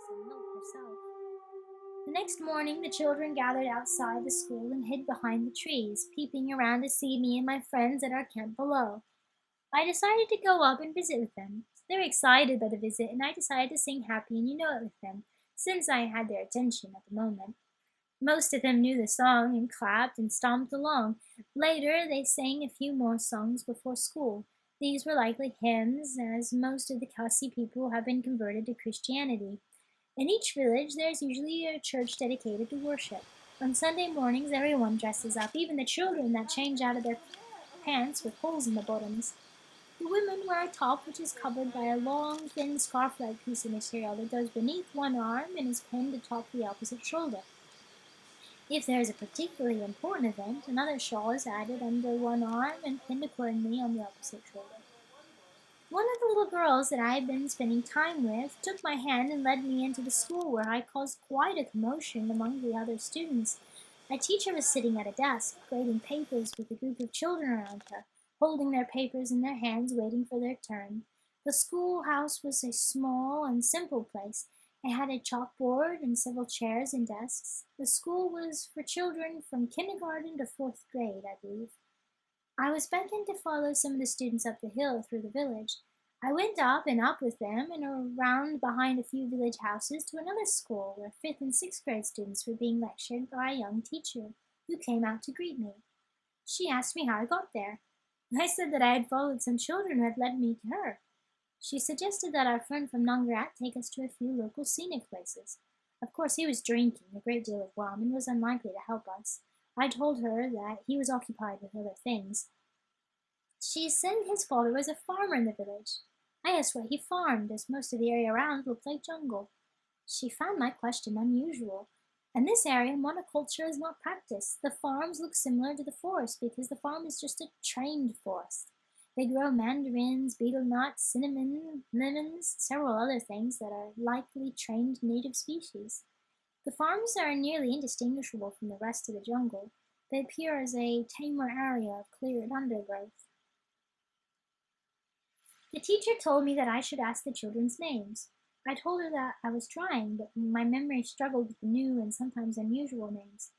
some milk herself. The next morning, the children gathered outside the school and hid behind the trees, peeping around to see me and my friends at our camp below. I decided to go up and visit with them. They were excited by the visit, and I decided to sing Happy and You Know It with them, since I had their attention at the moment. Most of them knew the song and clapped and stomped along. Later, they sang a few more songs before school. These were likely hymns, as most of the Kasi people have been converted to Christianity. In each village, there is usually a church dedicated to worship. On Sunday mornings, everyone dresses up, even the children that change out of their pants with holes in the bottoms. The women wear a top which is covered by a long, thin scarf-like piece of material that goes beneath one arm and is pinned atop the opposite shoulder. If there is a particularly important event, another shawl is added under one arm and pinned accordingly on the opposite shoulder. One of the little girls that I had been spending time with took my hand and led me into the school, where I caused quite a commotion among the other students. My teacher was sitting at a desk, grading papers with a group of children around her, holding their papers in their hands, waiting for their turn. The schoolhouse was a small and simple place. It had a chalkboard and several chairs and desks. The school was for children from kindergarten to fourth grade, I believe. I was beckoned to follow some of the students up the hill through the village. I went up and up with them and around behind a few village houses to another school where fifth and sixth grade students were being lectured by a young teacher who came out to greet me. She asked me how I got there. I said that I had followed some children who had led me to her. She suggested that our friend from Nongrat take us to a few local scenic places. Of course, he was drinking a great deal of rum and was unlikely to help us. I told her that he was occupied with other things. She said his father was a farmer in the village. I asked what he farmed, as most of the area around looked like jungle. She found my question unusual. In this area, monoculture is not practiced. The farms look similar to the forest because the farm is just a trained forest. They grow mandarins, betel nuts, cinnamon, lemons, several other things that are likely trained native species. The farms are nearly indistinguishable from the rest of the jungle. They appear as a tamer area of cleared undergrowth. The teacher told me that I should ask the children's names. I told her that I was trying, but my memory struggled with the new and sometimes unusual names.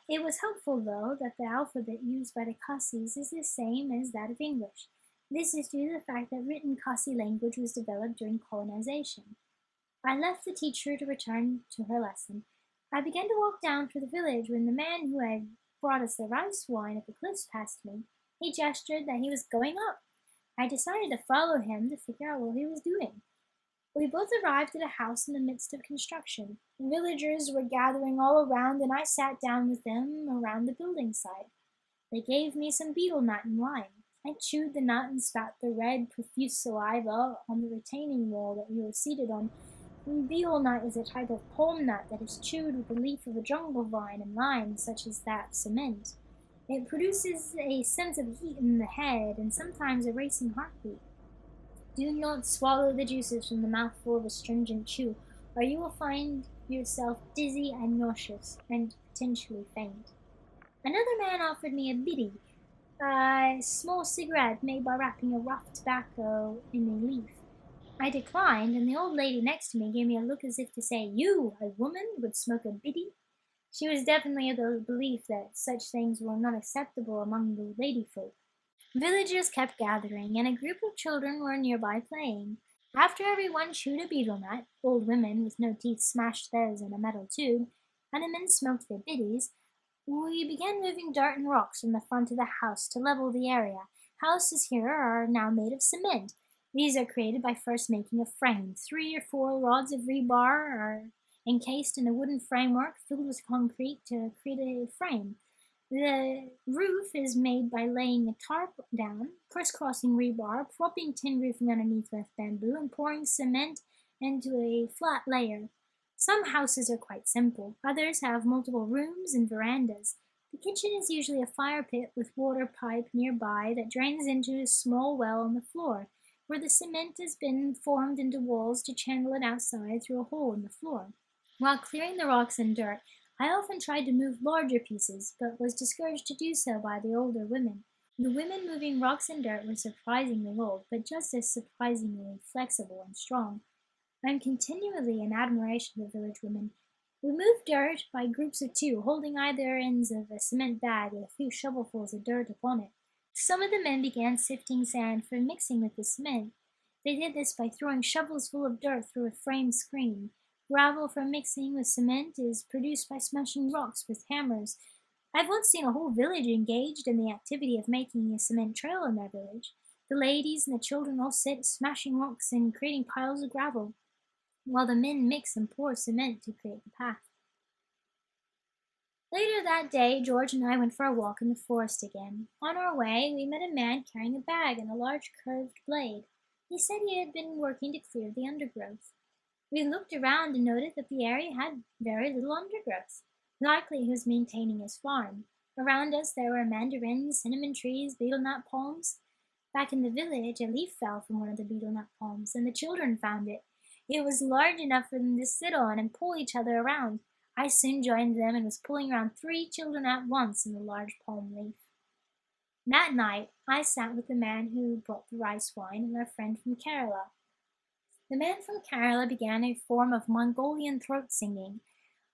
It was helpful, though, that the alphabet used by the Khasis is the same as that of English. This is due to the fact that written Khasi language was developed during colonization. I left the teacher to return to her lesson. I began to walk down through the village when the man who had brought us the rice wine at the cliffs passed me. He gestured that he was going up. I decided to follow him to figure out what he was doing. We both arrived at a house in the midst of construction. The villagers were gathering all around, and I sat down with them around the building site. They gave me some betel nut and lime. I chewed the nut and spat the red, profuse saliva on the retaining wall that we were seated on. Betel nut is a type of palm nut that is chewed with the leaf of a jungle vine and lime, such as that of cement. It produces a sense of heat in the head and sometimes a racing heartbeat. Do not swallow the juices from the mouthful of astringent chew, or you will find yourself dizzy and nauseous, and potentially faint. Another man offered me a bidi, a small cigarette made by wrapping a rough tobacco in a leaf. I declined, and the old lady next to me gave me a look as if to say, "You, a woman, would smoke a bidi?" She was definitely of the belief that such things were not acceptable among the lady folk. Villagers kept gathering, and a group of children were nearby playing. After everyone chewed a betel nut, old women with no teeth smashed theirs in a metal tube, and the men smoked their biddies, we began moving dirt and rocks from the front of the house to level the area. Houses here are now made of cement. These are created by first making a frame. 3 or 4 rods of rebar are encased in a wooden framework filled with concrete to create a frame. The roof is made by laying a tarp down, crisscrossing rebar, propping tin roofing underneath with bamboo, and pouring cement into a flat layer. Some houses are quite simple. Others have multiple rooms and verandas. The kitchen is usually a fire pit with water pipe nearby that drains into a small well on the floor, where the cement has been formed into walls to channel it outside through a hole in the floor. While clearing the rocks and dirt, I often tried to move larger pieces, but was discouraged to do so by the older women. The women moving rocks and dirt were surprisingly old, but just as surprisingly flexible and strong. I am continually in admiration of the village women. We moved dirt by groups of two, holding either ends of a cement bag with a few shovelfuls of dirt upon it. Some of the men began sifting sand for mixing with the cement. They did this by throwing shovels full of dirt through a frame screen. Gravel from mixing with cement is produced by smashing rocks with hammers. I've once seen a whole village engaged in the activity of making a cement trail in their village. The ladies and the children all sit smashing rocks and creating piles of gravel, while the men mix and pour cement to create the path. Later that day, George and I went for a walk in the forest again. On our way, we met a man carrying a bag and a large curved blade. He said he had been working to clear the undergrowth. We looked around and noted that the area had very little undergrowth. Likely he was maintaining his farm. Around us there were mandarins, cinnamon trees, betel nut palms. Back in the village, a leaf fell from one of the betel nut palms, and the children found it. It was large enough for them to sit on and pull each other around. I soon joined them and was pulling around 3 children at once in the large palm leaf. That night, I sat with the man who brought the rice wine and our friend from Kerala. The man from Kerala began a form of Mongolian throat singing.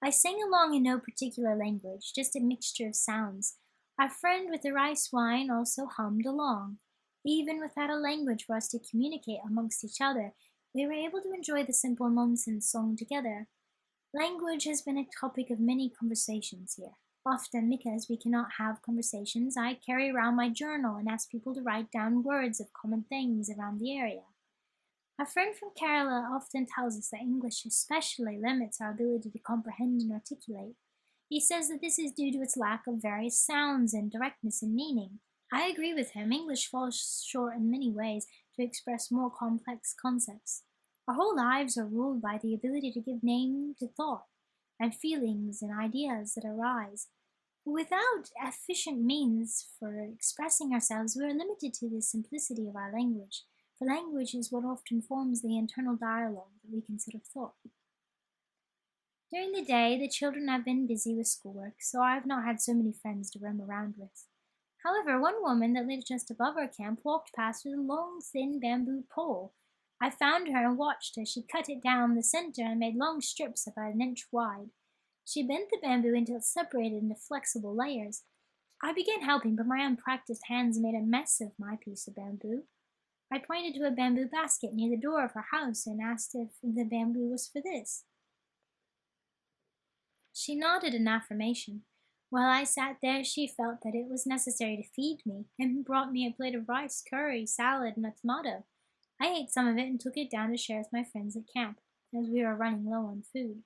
I sang along in no particular language, just a mixture of sounds. Our friend with the rice wine also hummed along. Even without a language for us to communicate amongst each other, we were able to enjoy the simple nonsense song together. Language has been a topic of many conversations here. Often, because we cannot have conversations, I carry around my journal and ask people to write down words of common things around the area. A friend from Kerala often tells us that English especially limits our ability to comprehend and articulate. He says that this is due to its lack of various sounds and directness in meaning. I agree with him. English falls short in many ways to express more complex concepts. Our whole lives are ruled by the ability to give name to thought and feelings and ideas that arise. Without efficient means for expressing ourselves, we are limited to the simplicity of our language, for language is what often forms the internal dialogue that we consider thought. During the day, the children have been busy with schoolwork, so I have not had so many friends to roam around with. However, one woman that lived just above our camp walked past with a long, thin bamboo pole. I found her and watched as she cut it down the center and made long strips about an inch wide. She bent the bamboo until it separated into flexible layers. I began helping, but my unpracticed hands made a mess of my piece of bamboo. I pointed to a bamboo basket near the door of her house and asked if the bamboo was for this. She nodded in affirmation. While I sat there, she felt that it was necessary to feed me and brought me a plate of rice, curry, salad, and a tomato. I ate some of it and took it down to share with my friends at camp, as we were running low on food.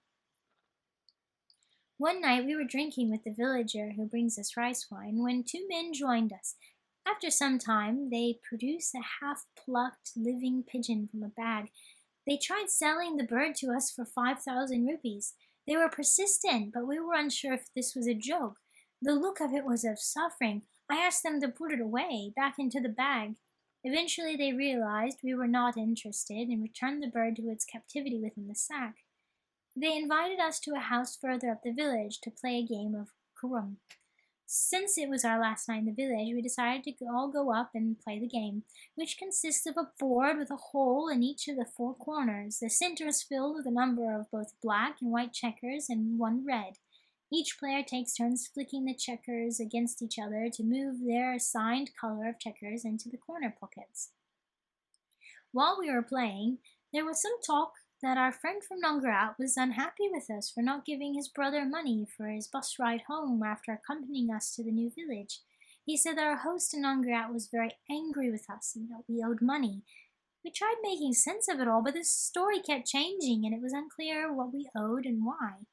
One night we were drinking with the villager who brings us rice wine when 2 men joined us. After some time, they produced a half-plucked living pigeon from a bag. They tried selling the bird to us for 5,000 rupees. They were persistent, but we were unsure if this was a joke. The look of it was of suffering. I asked them to put it away, back into the bag. Eventually they realized we were not interested and returned the bird to its captivity within the sack. They invited us to a house further up the village to play a game of carom. Since it was our last night in the village, we decided to all go up and play the game, which consists of a board with a hole in each of the 4 corners. The center is filled with a number of both black and white checkers and 1 red. Each player takes turns flicking the checkers against each other to move their assigned color of checkers into the corner pockets. While we were playing, there was some talk that our friend from Nongarat was unhappy with us for not giving his brother money for his bus ride home after accompanying us to the new village. He said that our host in Nongarat was very angry with us and that we owed money. We tried making sense of it all, but the story kept changing and it was unclear what we owed and why.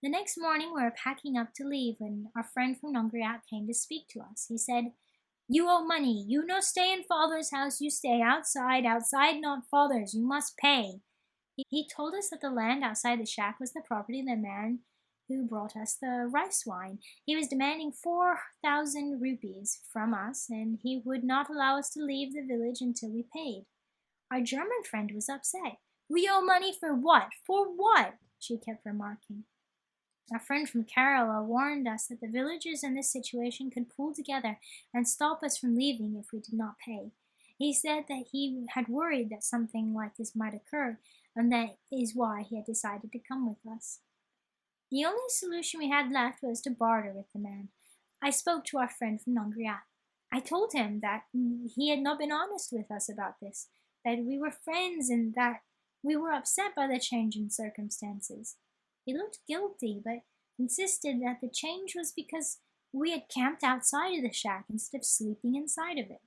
The next morning we were packing up to leave when our friend from Nongarat came to speak to us. He said, "You owe money. You no stay in father's house. You stay outside. Outside not father's. You must pay." He told us that the land outside the shack was the property of the man who brought us the rice wine. He was demanding 4,000 rupees from us, and he would not allow us to leave the village until we paid. Our German friend was upset. "We owe money for what? For what?" she kept remarking. Our friend from Kerala warned us that the villagers in this situation could pool together and stop us from leaving if we did not pay. He said that he had worried that something like this might occur, and that is why he had decided to come with us. The only solution we had left was to barter with the man. I spoke to our friend from Nongriat. I told him that he had not been honest with us about this, that we were friends and that we were upset by the change in circumstances. He looked guilty, but insisted that the change was because we had camped outside of the shack instead of sleeping inside of it.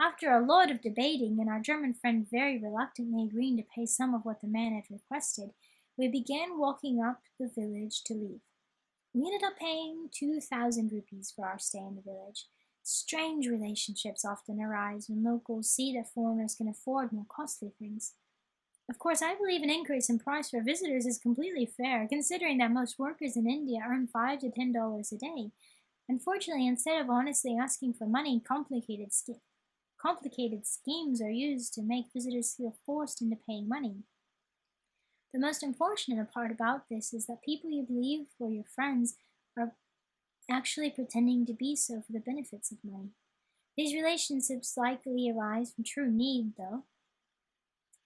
After a lot of debating and our German friend very reluctantly agreeing to pay some of what the man had requested, we began walking up the village to leave. We ended up paying 2,000 rupees for our stay in the village. Strange relationships often arise when locals see that foreigners can afford more costly things. Of course, I believe an increase in price for visitors is completely fair, considering that most workers in India earn $5 to $10 a day. Unfortunately, instead of honestly asking for money, complicated schemes are used to make visitors feel forced into paying money. The most unfortunate part about this is that people you believe were your friends are actually pretending to be so for the benefits of money. These relationships likely arise from true need, though.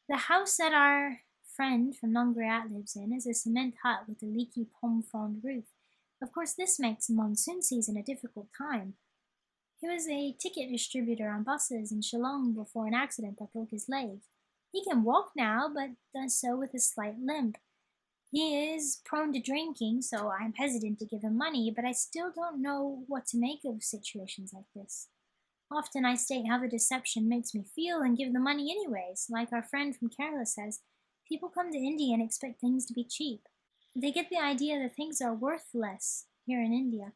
The house that our friend from Nongriat lives in is a cement hut with a leaky palm frond roof. Of course, this makes monsoon season a difficult time. He was a ticket distributor on buses in Shillong before an accident that broke his leg. He can walk now, but does so with a slight limp. He is prone to drinking, so I'm hesitant to give him money, but I still don't know what to make of situations like this. Often I state how the deception makes me feel and give the money anyways. Like our friend from Kerala says, people come to India and expect things to be cheap. They get the idea that things are worth less here in India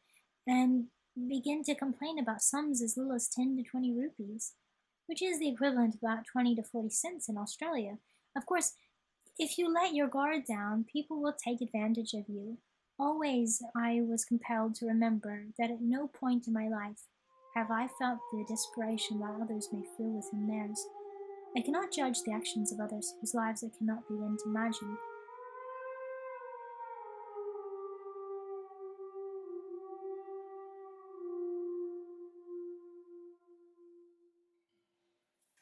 and begin to complain about sums as little as 10 to 20 rupees, which is the equivalent of about 20 to 40 cents in Australia. Of course, if you let your guard down, people will take advantage of you. Always I was compelled to remember that at no point in my life have I felt the desperation that others may feel within theirs. I cannot judge the actions of others whose lives I cannot begin to imagine.